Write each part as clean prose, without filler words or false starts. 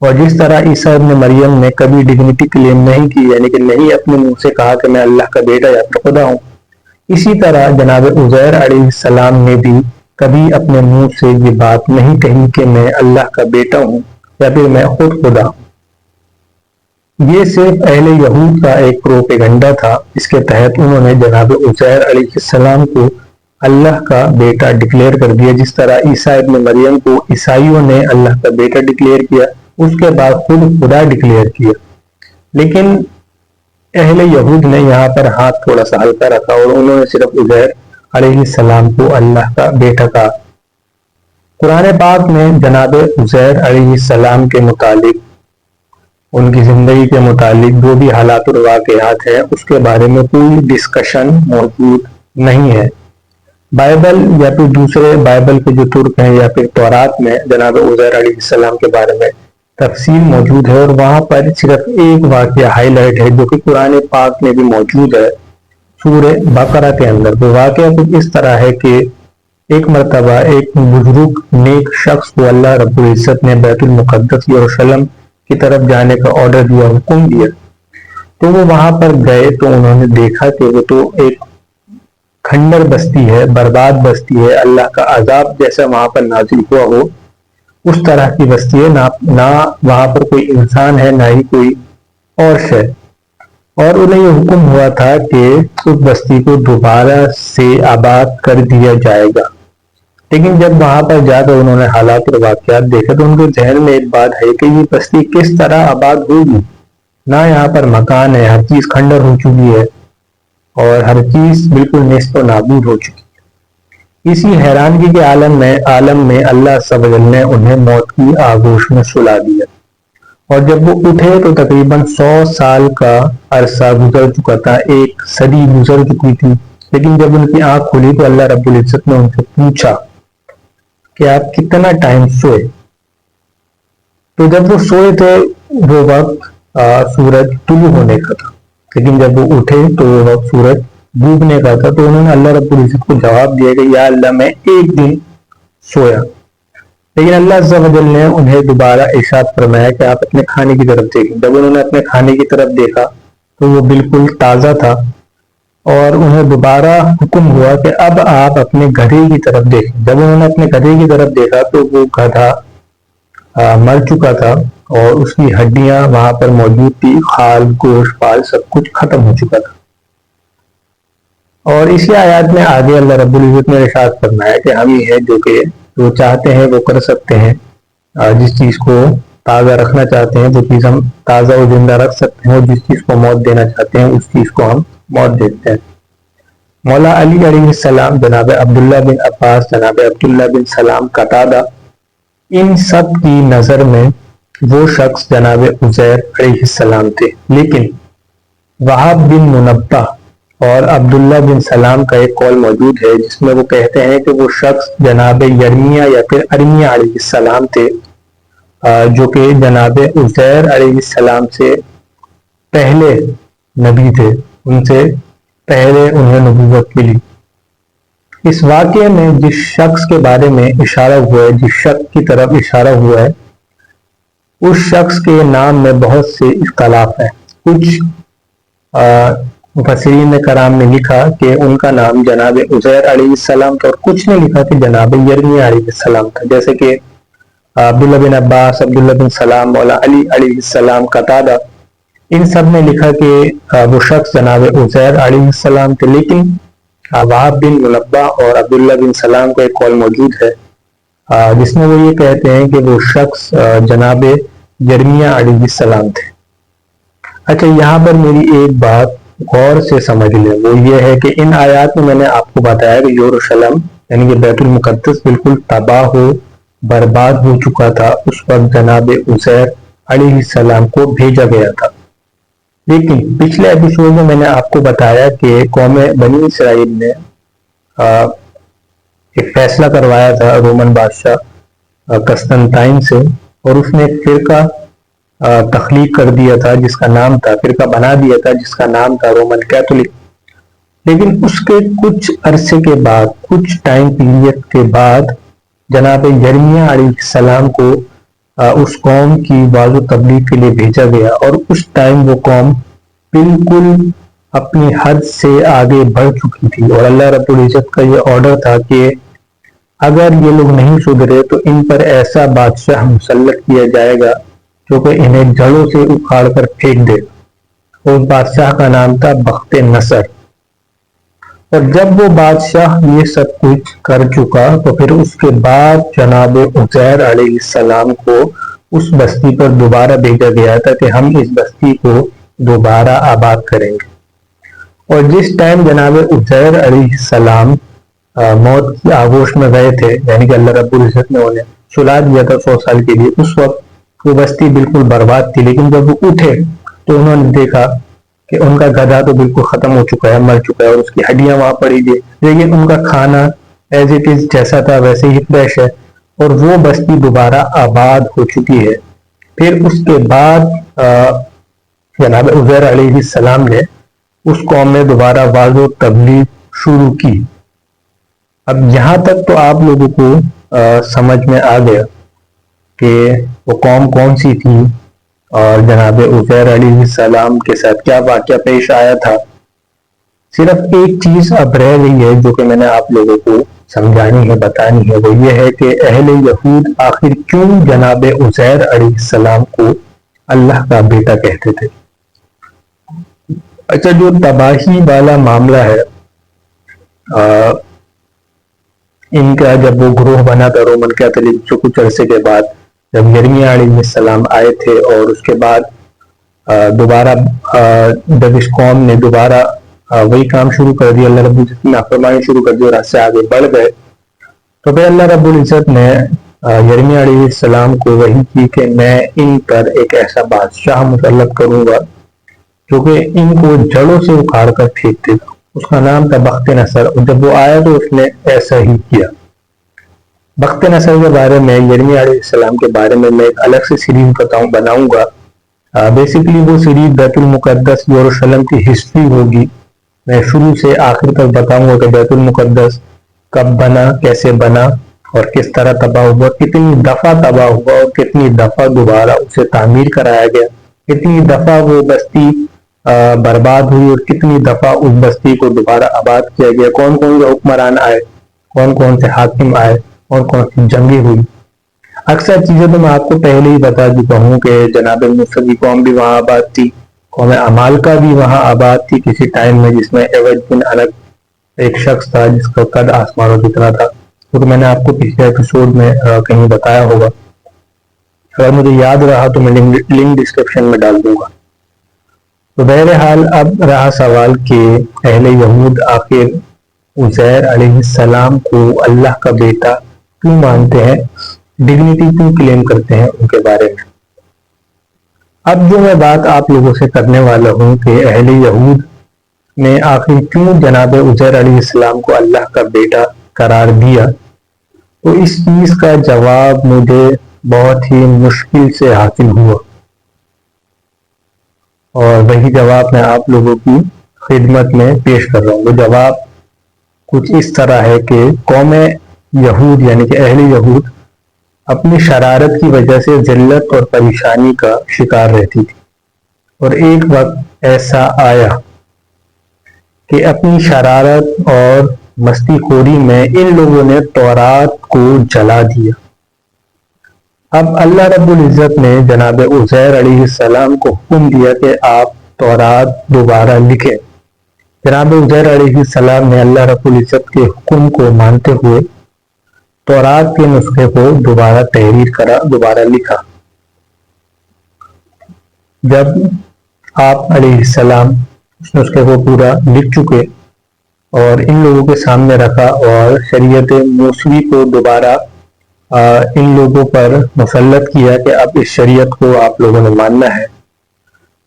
اور جس طرح عیسیٰ ابن مریم نے کبھی ڈگنیٹی کلیم نہیں کی، یعنی کہ نہیں اپنے منہ سے کہا کہ میں اللہ کا بیٹا یا پھر خدا ہوں، اسی طرح جناب عزیر علیہ السلام نے بھی کبھی اپنے منہ سے یہ بات نہیں کہی کہ میں اللہ کا بیٹا ہوں یا پھر میں خود خدا ہوں۔ یہ صرف اہل یہود کا ایک پروپیگنڈا تھا، اس کے تحت انہوں نے جناب عزیر علیہ السلام کو اللہ کا بیٹا ڈکلیئر کر دیا، جس طرح عیسیٰ ابن مریم کو عیسائیوں نے اللہ کا بیٹا ڈکلیئر کیا، اس کے بعد خود خدا ڈکلیئر کیا۔ لیکن اہل یہود نے یہاں پر ہاتھ تھوڑا سا ہلکا رکھا اور انہوں نے صرف عزیر علیہ السلام کو اللہ کا بیٹا کہا۔ قرآن پاک میں جناب عزیر علیہ السلام کے متعلق، ان کی زندگی کے متعلق جو بھی حالات اور واقعات ہیں اس کے بارے میں کوئی ڈسکشن موجود نہیں ہے۔ بائبل یا پھر دوسرے بائبل کے جو ترک ہیں یا پھر تورات میں جناب عزیر علیہ السلام کے بارے میں تفصیل موجود ہے، اور وہاں پر صرف ایک واقعہ ہائی لائٹ ہے جو کہ قرآن پاک میں بھی موجود ہے سورہ بقرہ کے اندر۔ وہ واقعہ کچھ اس طرح ہے کہ ایک مرتبہ ایک بزرگ نیک شخص کو اللہ رب العزت نے بیت المقدس یروشلم کی طرف جانے کا آرڈر دیا، حکم دیا، تو وہ وہاں پر گئے تو انہوں نے دیکھا کہ وہ تو ایک کھنڈر بستی ہے، برباد بستی ہے، اللہ کا عذاب جیسا وہاں پر نازل ہوا ہو اس طرح کی بستی ہے، نہ وہاں پر کوئی انسان ہے نہ ہی کوئی اور شے، اور انہیں یہ حکم ہوا تھا کہ اس بستی کو دوبارہ سے آباد کر دیا جائے گا۔ لیکن جب وہاں پر جا کر انہوں نے حالات اور واقعات دیکھے تو ان کے ذہن میں ایک بات ہے کہ یہ بستی کس طرح آباد ہوگی، نہ یہاں پر مکان ہے، ہر چیز کھنڈر ہو چکی ہے اور ہر چیز بالکل نیست و نابود ہو چکی ہے۔ اسی حیرانگی کے عالم میں اللہ عز و جل نے انہیں موت کی آغوش میں سلا دیا، اور جب وہ اٹھے تو تقریباً 100 سال کا عرصہ گزر چکا تھا، ایک صدی گزر چکی تھی۔ لیکن جب ان کی آنکھ کھلی تو اللہ رب العزت نے ان سے پوچھا کہ آپ کتنا ٹائم سوئے؟ تو جب وہ سوئے تھے وہ وقت سورج طلوع ہونے کا تھا، لیکن جب وہ اٹھے تو وہ وقت سورج ڈوبنے کا تھا۔ تو انہوں نے اللہ رب العزت کو جواب دیا کہ یا اللہ میں ایک دن سویا۔ لیکن اللہ عز و جل نے انہیں دوبارہ ارشاد فرمایا کہ آپ اپنے کھانے کی طرف دیکھیں۔ جب انہوں نے اپنے کھانے کی طرف دیکھا تو وہ بالکل تازہ تھا، اور انہیں دوبارہ حکم ہوا کہ اب آپ اپنے گدھے کی طرف دیکھیں۔ جب انہوں نے اپنے گدھے کی طرف دیکھا تو وہ گدھا مر چکا تھا اور اس کی ہڈیاں وہاں پر موجود تھی، خال گوشت پال سب کچھ ختم ہو چکا تھا۔ اور اسی آیات میں آگے اللہ رب العزت نے ارشاد فرمایا کہ ہم ہی ہیں جو کہ جو چاہتے ہیں وہ کر سکتے ہیں، جس چیز کو تازہ رکھنا چاہتے ہیں وہ چیز ہم تازہ و زندہ رکھ سکتے ہیں، اور جس چیز کو موت دینا چاہتے ہیں اس چیز کو ہم موت دیتے ہیں۔ مولا علی علیہ السلام، جناب عبداللہ بن عباس، جناب عبداللہ بن سلام، قتادہ، ان سب کی نظر میں وہ شخص جناب عزیر علیہ السلام تھے۔ لیکن وہاب بن منبہ اور عبداللہ بن سلام کا ایک قول موجود ہے جس میں وہ کہتے ہیں کہ وہ شخص جناب یرمیہ یا پھر ارمیہ علیہ السلام تھے، جو کہ جناب عزیر علیہ السلام سے پہلے نبی تھے، ان سے پہلے انہیں نبوت ملی۔ اس واقعے میں جس شخص کے بارے میں اشارہ ہوا ہے، جس شخص کی طرف اشارہ ہوا ہے، اس شخص کے نام میں بہت سے اختلاف ہیں۔ کچھ مفسرین کرام نے لکھا کہ ان کا نام جناب عزیر علیہ السلام تھا، اور کچھ نے لکھا کہ جناب یرمیہ علیہ السلام تھا، جیسے کہ عبداللہ بن عباس، عبداللہ بن سلام، مولا علی علیہ السلام، قتادہ، ان سب نے لکھا کہ وہ شخص جناب عزیر علیہ السلام تھے۔ لیکن وہاب بن منبہ اور عبداللہ بن سلام کا ایک قول موجود ہے جس میں وہ یہ کہتے ہیں کہ وہ شخص جناب یرمیہ علیہ السلام تھے۔ اچھا، یہاں پر میری ایک بات غور سے سمجھ لیں، وہ یہ ہے کہ ان آیات میں نے آپ کو بتایا کہ یروشلم یعنی کہ بیت المقدس بالکل تباہ ہو برباد ہو چکا تھا، اس وقت جناب عزیر علیہ السلام کو بھیجا گیا تھا۔ لیکن پچھلے ایپیسوڈ میں نے آپ کو بتایا کہ قوم بنی اسرائیل نے ایک فیصلہ کروایا تھا رومن بادشاہ قسطنطین سے، اور اس نے ایک فرقہ تخلیق کر دیا تھا جس کا نام تھا، فرقہ بنا دیا تھا جس کا نام تھا رومن کیتھولک۔ لیکن اس کے کچھ عرصے کے بعد، کچھ ٹائم پیریڈ کے بعد، جناب یرمیہ علیہ السلام کو اس قوم کی وعظ و تبلیغ کے لیے بھیجا گیا، اور اس ٹائم وہ قوم بالکل اپنی حد سے آگے بڑھ چکی تھی، اور اللہ رب العزت کا یہ آرڈر تھا کہ اگر یہ لوگ نہیں سدھرے تو ان پر ایسا بادشاہ مسلط کیا جائے گا جو کہ انہیں جڑوں سے اکھاڑ کر پھینک دے گا۔ اس بادشاہ کا نام تھا بخت نصر۔ اور جب وہ بادشاہ یہ سب کچھ کر چکا تو پھر اس کے بعد جناب عزیر علیہ السلام کو اس بستی پر دوبارہ بھیجا گیا تھا کہ ہم اس بستی کو دوبارہ آباد کریں گے۔ اور جس ٹائم جناب عزیر علیہ السلام موت کی آغوش میں گئے تھے، یعنی کہ اللہ رب العزت نے انہیں سلا دیا تھا 100 سال کے لیے، اس وقت وہ بستی بالکل برباد تھی، لیکن جب وہ اٹھے تو انہوں نے دیکھا کہ ان کا گدھا تو بالکل ختم ہو چکا ہے، مر چکا ہے، اور اس کی ہڈیاں وہاں پڑی تھی، لیکن ان کا کھانا ایز اٹ از جیسا تھا ویسے ہی فریش ہے، اور وہ بستی دوبارہ آباد ہو چکی ہے۔ پھر اس کے بعد جناب عزیر علیہ السلام نے اس قوم میں دوبارہ وعظ و تبلیغ شروع کی۔ اب یہاں تک تو آپ لوگوں کو سمجھ میں آ گیا کہ وہ قوم کون سی تھی اور جناب عزیر علیہ السلام کے ساتھ کیا واقعہ پیش آیا تھا۔ صرف ایک چیز اب رہ گئی ہے جو کہ میں نے آپ لوگوں کو سمجھانی ہے، بتانی ہے، وہ یہ ہے کہ اہل یہود آخر کیوں جناب عزیر علیہ السلام کو اللہ کا بیٹا کہتے تھے۔ اچھا، جو تباہی والا معاملہ ہے ان کا، جب وہ گروہ بنا تھا رومن کیتھولک، جو کچھ عرصے کے بعد جب یرمیہ علیہ السلام آئے تھے، اور اس کے بعد دوبارہ جب اس قوم نے دوبارہ وہی کام شروع کر دیا، اللہ رب العزت نے نافرمانی شروع کر دی اور اس سے آگے بڑھ گئے، تو پھر اللہ رب العزت نے یرمیہ علیہ السلام کو وحی کی کہ میں ان پر ایک ایسا بادشاہ مسلط کروں گا جو کہ ان کو جڑوں سے اکھاڑ کر پھینک دے گا۔ اس کا نام تھا بخت نصر، اور جب وہ آیا تو اس نے ایسا ہی کیا۔ بخت نصر کے بارے میں، یرمیہ علیہ السلام کے بارے میں ایک الگ سے سیریز بناؤں گا۔ بیسیکلی وہ سیریز بیت المقدس یروشلم کی ہسٹری ہوگی۔ میں شروع سے آخر تک بتاؤں گا کہ بیت المقدس کب بنا، کیسے بنا، اور کس طرح تباہ ہوا، کتنی دفعہ تباہ ہوا، اور کتنی دفعہ دوبارہ اسے تعمیر کرایا گیا، کتنی دفعہ وہ بستی برباد ہوئی، اور کتنی دفعہ اس بستی کو دوبارہ آباد کیا گیا، کون کون سے حکمران آئے، کون کون سے حاکم آئے، اور کون سی جنگیں ہوئی۔ اکثر چیزیں تو میں آپ کو پہلے ہی بتا چکا ہوں کہ جناب موسیٰ کی قوم بھی وہاں آباد تھی، قوم عمالقہ بھی وہاں آباد تھی کسی ٹائم میں، جس میں عوج بن عنق ایک شخص تھا جس کا قد آسمانوں جتنا تھا، کیونکہ میں نے آپ کو پچھلے ایپیسوڈ میں کہیں بتایا ہوگا، اگر مجھے یاد رہا تو میں لنک ڈسکرپشن میں ڈال دوں گا۔ تو بہرحال اب رہا سوال کہ اہل یہود آخر عزیر علیہ السلام کو اللہ کا بیٹا کیوں مانتے ہیں، ڈگنیٹی کیوں کلیم کرتے ہیں ان کے بارے میں۔ اب جو میں بات آپ لوگوں سے کرنے والا ہوں کہ اہل یہود نے آخر کیوں جناب عزیر علیہ السلام کو اللہ کا بیٹا قرار دیا، تو اس چیز کا جواب مجھے بہت ہی مشکل سے حاصل ہوا، اور وہی جواب میں آپ لوگوں کی خدمت میں پیش کر رہا ہوں۔ وہ جواب کچھ اس طرح ہے کہ قوم یہود یعنی کہ اہل یہود اپنی شرارت کی وجہ سے ذلت اور پریشانی کا شکار رہتی تھی، اور ایک وقت ایسا آیا کہ اپنی شرارت اور مستی خوری میں ان لوگوں نے تورات کو جلا دیا۔ اب اللہ رب العزت نے جناب عزیر علیہ السلام کو حکم دیا کہ آپ تورات دوبارہ لکھیں۔ جناب عزیر علیہ السلام نے اللہ رب العزت کے حکم کو مانتے ہوئے تورات کے نسخے کو دوبارہ تحریر کرا، دوبارہ لکھا۔ جب آپ علیہ السلام اس نسخے کو پورا لکھ چکے اور ان لوگوں کے سامنے رکھا، اور شریعت موسوی کو دوبارہ ان لوگوں پر مسلط کیا کہ اب اس شریعت کو آپ لوگوں نے ماننا ہے،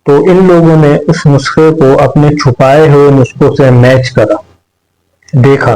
تو ان لوگوں نے اس نسخے کو اپنے چھپائے ہوئے نسخوں سے میچ کرا، دیکھا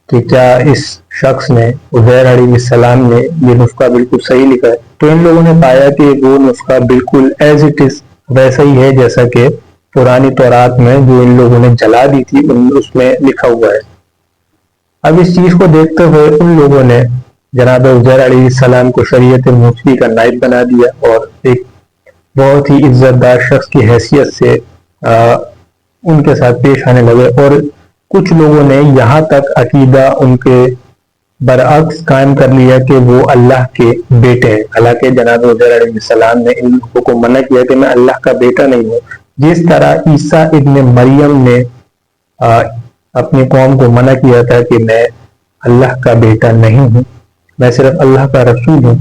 کہ کیا اس شخص نے، عزیر علیہ السلام نے، یہ نسخہ بالکل صحیح لکھا ہے۔ تو ان لوگوں نے پایا کہ وہ نسخہ بالکل ایز اٹ از ویسا ہی ہے جیسا کہ پرانی تورات میں جو ان لوگوں نے جلا دی تھی اس میں لکھا ہوا ہے۔ اب اس چیز کو دیکھتے ہوئے ان لوگوں نے جناب عزیر علیہ السلام کو شریعت موسوی کا نائب بنا دیا اور ایک بہت ہی عزت دار شخص کی حیثیت سے ان کے ساتھ پیش آنے لگے، اور کچھ لوگوں نے یہاں تک عقیدہ ان کے برعکس قائم کر لیا کہ وہ اللہ کے بیٹے ہیں، حالانکہ جناب عزیر علیہ السلام نے ان لوگوں کو منع کیا کہ میں اللہ کا بیٹا نہیں ہوں، جس طرح عیسیٰ ابن مریم نے اپنی قوم کو منع کیا تھا کہ میں اللہ کا بیٹا نہیں ہوں، میں صرف اللہ کا رسول ہوں۔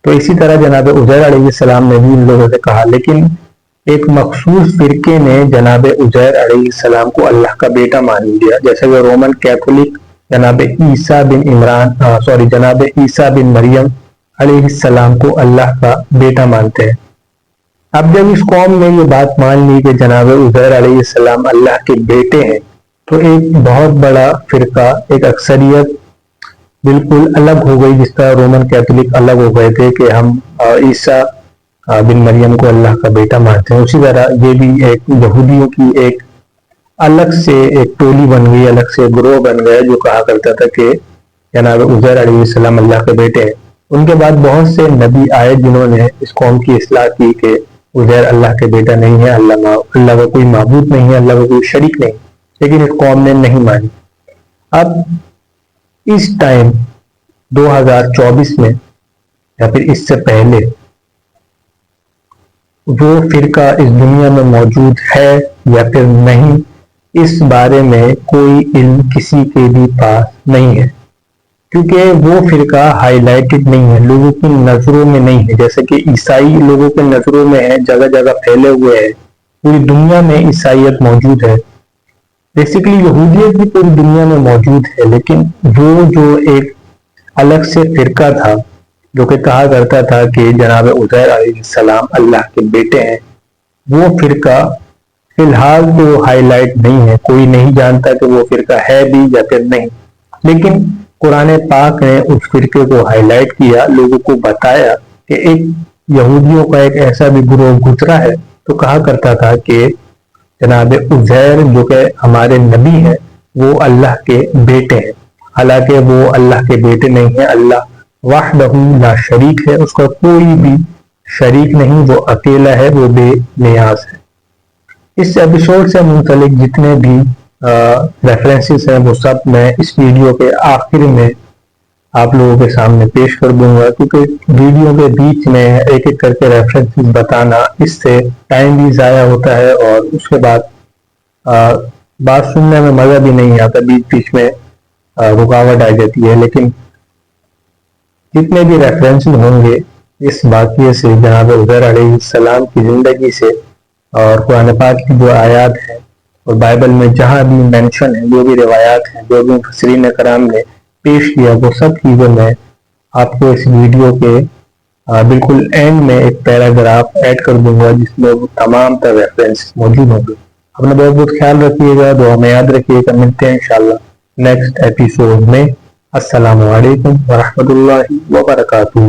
تو اسی طرح جناب عزیر علیہ السلام نے بھی ان لوگوں سے کہا، لیکن ایک مخصوص فرقے نے جناب عزیر علیہ السلام کو اللہ کا بیٹا مان لیا، جیسے کہ رومن کیتھولک جناب عیسیٰ بن مریم علیہ السلام کو اللہ کا بیٹا مانتے ہیں۔ اب جب اس قوم نے یہ بات مان لی کہ جناب عزیر علیہ السلام اللہ کے بیٹے ہیں، تو ایک بہت بڑا فرقہ، ایک اکثریت بالکل الگ ہو گئی، جس طرح رومن کیتھولک الگ ہو گئے تھے کہ ہم عیسیٰ بن مریم کو اللہ کا بیٹا مانتے ہیں، اسی طرح یہ بھی ایک یہودیوں کی ایک الگ سے ایک ٹولی بن گئی، الگ سے گروہ بن گیا جو کہا کرتا تھا کہ جناب عزیر علیہ السلام اللہ کے بیٹے ہیں۔ ان کے بعد بہت سے نبی آئے جنہوں نے اس قوم کی اصلاح کی کہ عزیر اللہ کے بیٹا نہیں ہے، اللہ کا کوئی معبود نہیں ہے، اللہ کا کوئی شریک نہیں، لیکن اس قوم نے نہیں مانی۔ اب اس ٹائم 2024 میں یا پھر اس سے پہلے وہ فرقہ اس دنیا میں موجود ہے یا پھر نہیں، اس بارے میں کوئی علم کسی کے بھی پاس نہیں ہے، کیونکہ وہ فرقہ ہائی لائٹڈ نہیں ہے، لوگوں کی نظروں میں نہیں ہے، جیسے کہ عیسائی لوگوں کے نظروں میں ہے، جگہ جگہ پھیلے ہوئے ہیں، پوری دنیا میں عیسائیت موجود ہے، بیسیکلی یہودیت بھی پوری دنیا میں موجود ہے، لیکن وہ جو ایک الگ سے فرقہ تھا جو کہ کہا کرتا تھا کہ جناب عزیر علیہ السلام اللہ کے بیٹے ہیں، وہ فرقہ فی الحال تو ہائی لائٹ نہیں ہے، کوئی نہیں جانتا کہ وہ فرقہ ہے بھی یا پھر نہیں، لیکن قرآن پاک نے اس فرقے کو ہائی لائٹ کیا، لوگوں کو بتایا کہ ایک یہودیوں کا ایک ایسا بھی گروہ گزرا ہے تو کہا کرتا تھا کہ جناب عزیر جو کہ ہمارے نبی ہیں وہ اللہ کے بیٹے ہیں، حالانکہ وہ اللہ کے بیٹے نہیں ہیں، اللہ وحدہ لا شریک ہے، اس کا کوئی بھی شریک نہیں، وہ اکیلا ہے، وہ بے نیاز ہے۔ اس ایپیسوڈ سے منسلک جتنے بھی ریفرنسز ہیں وہ سب میں اس ویڈیو کے آخر میں آپ لوگوں کے سامنے پیش کر دوں گا، کیونکہ ویڈیو کے بیچ میں ایک ایک کر کے ریفرنسز بتانا اس سے ٹائم بھی ضائع ہوتا ہے، اور اس کے بعد بات سننے میں مزہ بھی نہیں آتا، بیچ بیچ میں رکاوٹ آ جاتی ہے۔ لیکن جتنے بھی ریفرنسز ہوں گے اس واقعے سے، جناب عزیر علیہ السلام کی زندگی سے، اور قرآن پاک کی جو آیات ہیں اور بائبل میں جہاں بھی مینشن ہے، جو بھی روایات ہیں، جو بھی مفسرین کرام نے پیش کیا، وہ سب چیزیں میں آپ کو اس ویڈیو کے بالکل اینڈ میں ایک پیراگراف ایڈ کر دوں گا جس میں وہ تمام تر ریفرنس موجود ہوں گے۔ اپنا بہت بہت خیال رکھیے گا، دعا میں یاد رکھیے گا، ملتے ہیں انشاءاللہ نیکسٹ ایپیسوڈ میں۔ السلام علیکم ورحمۃ اللہ وبرکاتہ۔